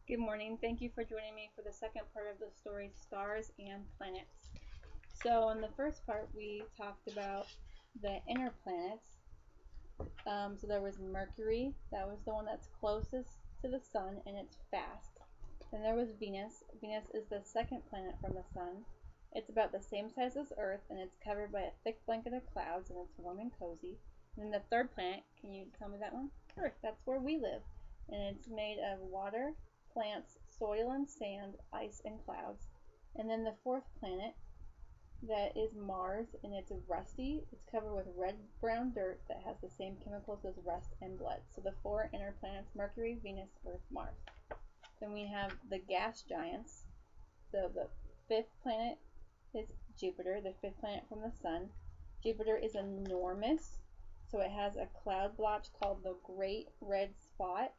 Good morning. Thank you for joining me for the second part of the story, Stars and Planets. So in the first part, we talked about the inner planets. So there was Mercury. That was the one that's closest to the sun, and it's fast. Then there was Venus. Venus is the second planet from the sun. It's about the same size as Earth, and it's covered by a thick blanket of clouds, and it's warm and cozy. And then the third planet, can you tell me that one? Earth. That's where we live. And it's made of water, plants, soil and sand, ice and clouds. And then the fourth planet, that is Mars, and it's rusty. It's covered with red-brown dirt that has the same chemicals as rust and blood. So the four inner planets: Mercury, Venus, Earth, Mars. Then we have the gas giants. So the fifth planet is Jupiter, the fifth planet from the sun. Jupiter is enormous, so it has a cloud blotch called the Great Red Spot,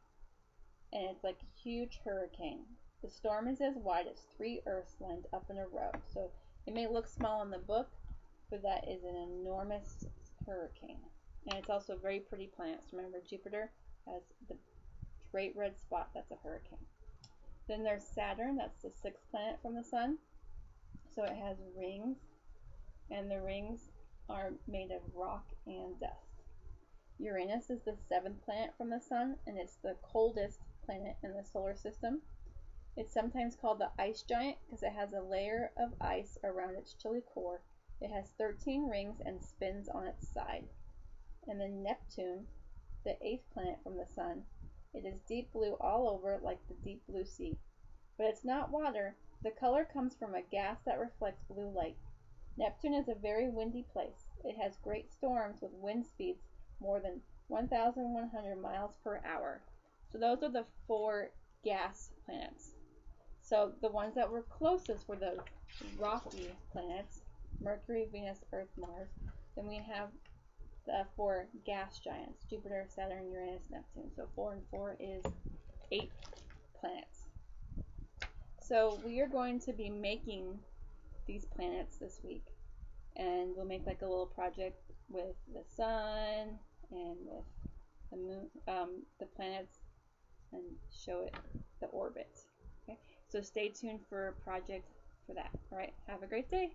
and it's like a huge hurricane. The storm is as wide as 3 Earths lined up in a row. So it may look small in the book, but that is an enormous hurricane. And it's also a very pretty planet. So remember, Jupiter has the Great Red Spot. That's a hurricane. Then there's Saturn. That's the sixth planet from the sun. So it has rings, and the rings are made of rock and dust. Uranus is the seventh planet from the sun, and it's the coldest planet in the solar system. It's sometimes called the ice giant because it has a layer of ice around its chilly core. It has 13 rings and spins on its side. And then Neptune, the eighth planet from the sun. It is deep blue all over like the deep blue sea. But it's not water. The color comes from a gas that reflects blue light. Neptune is a very windy place. It has great storms with wind speeds more than 1,100 miles per hour. So those are the four gas planets. So the ones that were closest were the rocky planets: Mercury, Venus, Earth, Mars. Then we have the four gas giants: Jupiter, Saturn, Uranus, Neptune. So 4 and 4 is 8 planets. So we are going to be making these planets this week, and we'll make like a little project with the sun and with the moon, the planets, and show it the orbits. Okay, so stay tuned for a project for that. All right, have a great day.